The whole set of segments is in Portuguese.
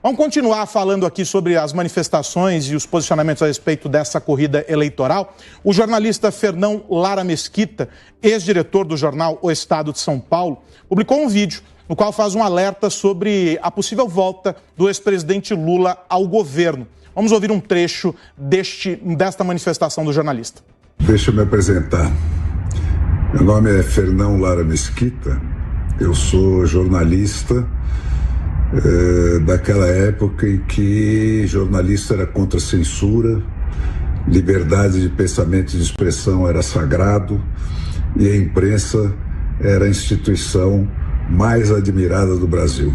Vamos continuar falando aqui sobre as manifestações e os posicionamentos a respeito dessa corrida eleitoral. O jornalista Fernão Lara Mesquita, ex-diretor do jornal O Estado de São Paulo, publicou um vídeo no qual faz um alerta sobre a possível volta do ex-presidente Lula ao governo. Vamos ouvir um trecho desta manifestação do jornalista. Deixa eu me apresentar. Meu nome é Fernão Lara Mesquita, eu sou jornalista daquela época em que jornalista era contra a censura, liberdade de pensamento e de expressão era sagrado e a imprensa era a instituição mais admirada do Brasil.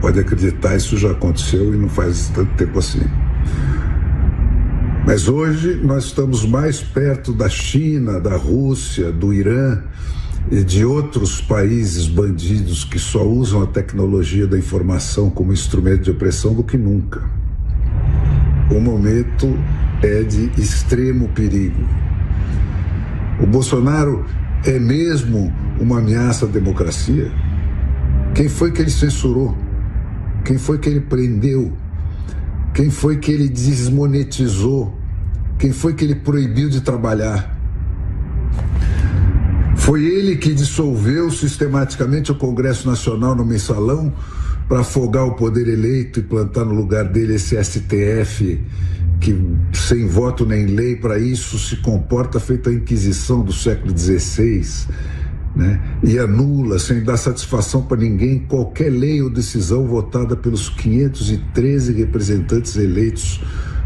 Pode acreditar, isso já aconteceu e não faz tanto tempo assim. Mas hoje nós estamos mais perto da China, da Rússia, do Irã e de outros países bandidos que só usam a tecnologia da informação como instrumento de opressão do que nunca. O momento é de extremo perigo. O Bolsonaro é mesmo uma ameaça à democracia? Quem foi que ele censurou? Quem foi que ele prendeu? Quem foi que ele desmonetizou? Quem foi que ele proibiu de trabalhar? Foi ele que dissolveu sistematicamente o Congresso Nacional no mensalão para afogar o poder eleito e plantar no lugar dele esse STF que, sem voto nem lei para isso, se comporta feito a Inquisição do século XVI, né? E anula, sem dar satisfação para ninguém, qualquer lei ou decisão votada pelos 513 representantes eleitos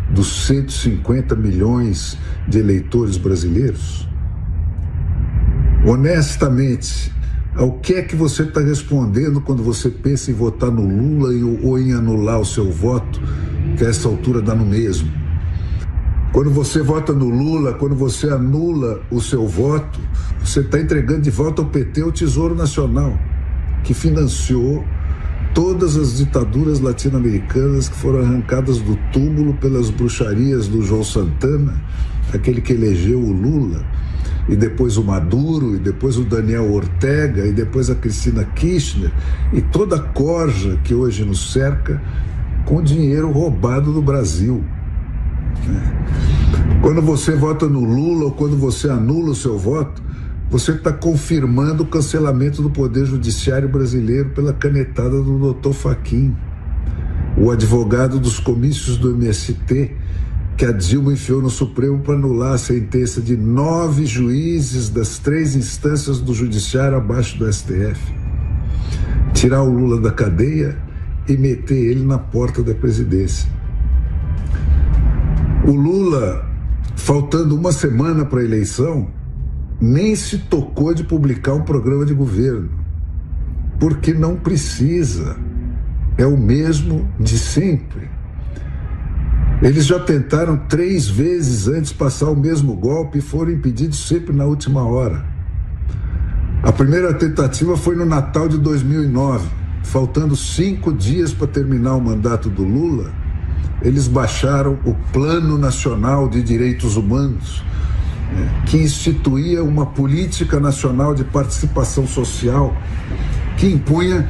dos 150 milhões de eleitores brasileiros. Honestamente, ao que é que você está respondendo quando você pensa em votar no Lula ou em anular o seu voto, que a essa altura dá no mesmo? Quando você vota no Lula, quando você anula o seu voto, você está entregando de volta ao PT o Tesouro Nacional, que financiou todas as ditaduras latino-americanas que foram arrancadas do túmulo pelas bruxarias do João Santana, aquele que elegeu o Lula, e depois o Maduro, e depois o Daniel Ortega, e depois a Cristina Kirchner, e toda a corja que hoje nos cerca com dinheiro roubado do Brasil. Quando você vota no Lula ou quando você anula o seu voto, você está confirmando o cancelamento do Poder Judiciário brasileiro pela canetada do Dr. Fachin, o advogado dos comícios do MST, que a Dilma enfiou no Supremo para anular a sentença de 9 juízes das 3 instâncias do Judiciário abaixo do STF. Tirar o Lula da cadeia e meter ele na porta da presidência. O Lula, faltando uma semana para a eleição, nem se tocou de publicar um programa de governo, porque não precisa, é o mesmo de sempre. Eles já tentaram 3 vezes antes passar o mesmo golpe e foram impedidos sempre na última hora. A primeira tentativa foi no Natal de 2009, faltando 5 dias para terminar o mandato do Lula, eles baixaram o Plano Nacional de Direitos Humanos, que instituía uma política nacional de participação social que impunha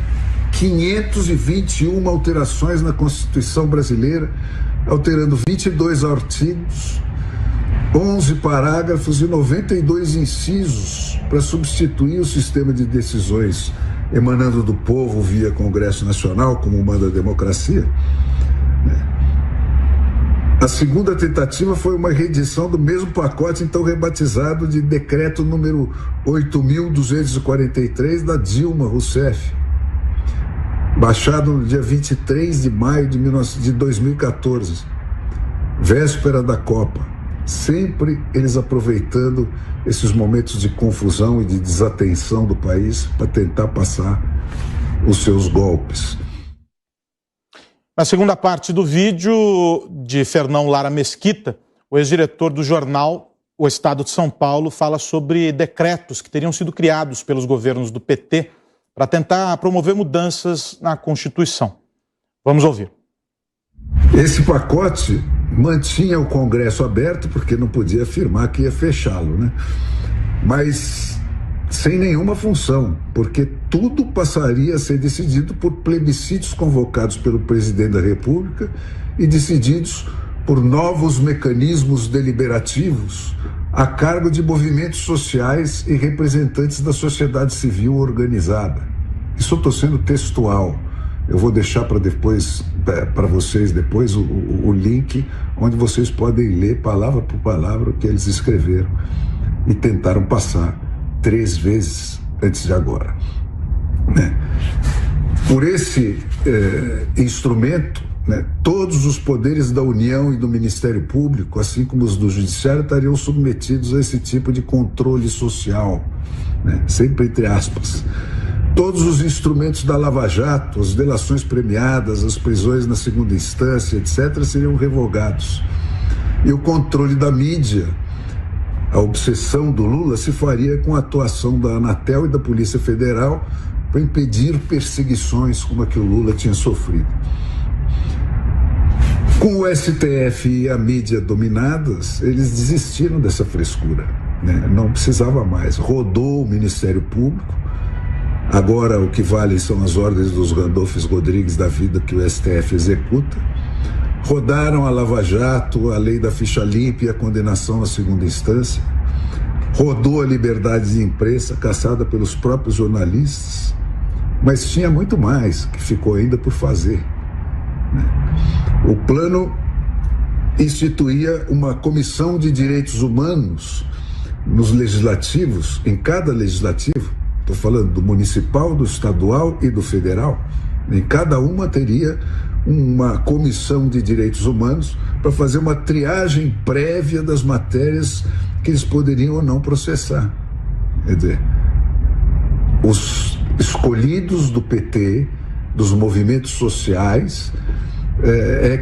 521 alterações na Constituição brasileira, alterando 22 artigos, 11 parágrafos e 92 incisos para substituir o sistema de decisões emanando do povo via Congresso Nacional, como manda a democracia. A segunda tentativa foi uma reedição do mesmo pacote, então rebatizado de Decreto número 8.243 da Dilma Rousseff, baixado no dia 23 de maio de 2014, véspera da Copa. Sempre eles aproveitando esses momentos de confusão e de desatenção do país para tentar passar os seus golpes. Na segunda parte do vídeo de Fernão Lara Mesquita, o ex-diretor do jornal O Estado de São Paulo fala sobre decretos que teriam sido criados pelos governos do PT para tentar promover mudanças na Constituição. Vamos ouvir. Esse pacote mantinha o Congresso aberto, porque não podia afirmar que ia fechá-lo, né? Mas sem nenhuma função, porque tudo passaria a ser decidido por plebiscitos convocados pelo presidente da República e decididos por novos mecanismos deliberativos a cargo de movimentos sociais e representantes da sociedade civil organizada. Isso eu estou sendo textual. Eu vou deixar para vocês depois o link onde vocês podem ler palavra por palavra o que eles escreveram e tentaram passar 3 vezes antes de agora. Por esse instrumento, todos os poderes da União e do Ministério Público, assim como os do Judiciário, estariam submetidos a esse tipo de controle social, sempre entre aspas. Todos os instrumentos da Lava Jato, as delações premiadas, as prisões na segunda instância, etc., seriam revogados. E o controle da mídia, a obsessão do Lula, se faria com a atuação da Anatel e da Polícia Federal para impedir perseguições como a que o Lula tinha sofrido. Com o STF e a mídia dominadas, eles desistiram dessa frescura, Não precisava mais. Rodou o Ministério Público. Agora o que vale são as ordens dos Randolphos Rodrigues da vida que o STF executa. Rodaram a Lava Jato, a lei da ficha limpa e a condenação na segunda instância. Rodou a liberdade de imprensa, caçada pelos próprios jornalistas. Mas tinha muito mais que ficou ainda por fazer. O plano instituía uma comissão de direitos humanos nos legislativos, em cada legislativo. Estou falando do municipal, do estadual e do federal. Em cada uma teria uma comissão de direitos humanos para fazer uma triagem prévia das matérias que eles poderiam ou não processar. Quer dizer, os escolhidos do PT, dos movimentos sociais,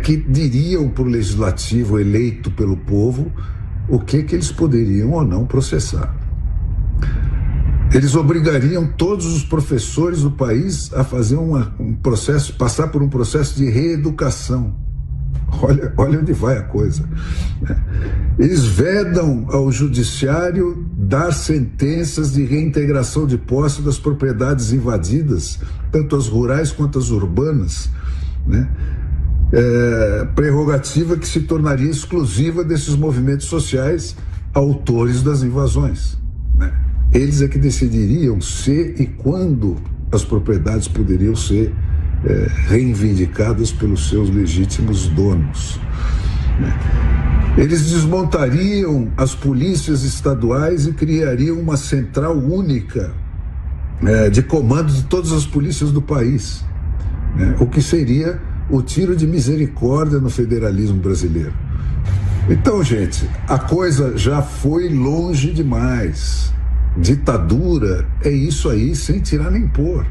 que diriam para o legislativo eleito pelo povo o que eles poderiam ou não processar. Eles obrigariam todos os professores do país a fazer passar por um processo de reeducação. Olha onde vai a coisa. Eles vedam ao judiciário dar sentenças de reintegração de posse das propriedades invadidas, tanto as rurais quanto as urbanas, prerrogativa que se tornaria exclusiva desses movimentos sociais autores das invasões. Eles é que decidiriam se e quando as propriedades poderiam ser reivindicadas pelos seus legítimos donos. Eles desmontariam as polícias estaduais e criariam uma central única de comando de todas as polícias do país, o que seria o tiro de misericórdia no federalismo brasileiro. Então, gente, a coisa já foi longe demais. Ditadura é isso aí, sem tirar nem pôr.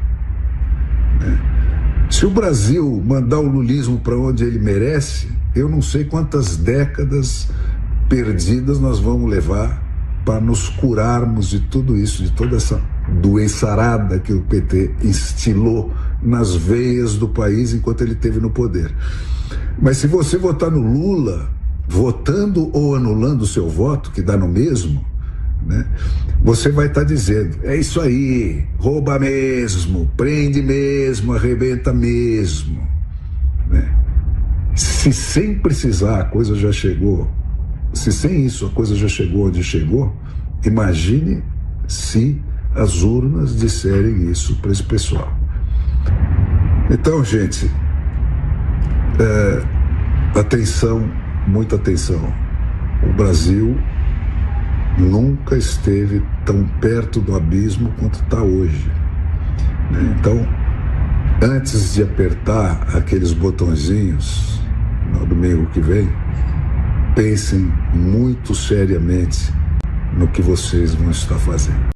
Se o Brasil mandar o lulismo para onde ele merece, eu não sei quantas décadas perdidas nós vamos levar para nos curarmos de tudo isso, de toda essa doençarada que o PT instilou nas veias do país enquanto ele esteve no poder. Mas se você votar no Lula, votando ou anulando o seu voto, que dá no mesmo, você vai estar dizendo, é isso aí, rouba mesmo, prende mesmo, arrebenta mesmo. Se sem precisar a coisa já chegou, se sem isso a coisa já chegou onde chegou, imagine se as urnas disserem isso para esse pessoal. Então, gente, atenção, muita atenção. O Brasil nunca esteve tão perto do abismo quanto está hoje. Então, antes de apertar aqueles botõezinhos no domingo que vem, pensem muito seriamente no que vocês vão estar fazendo.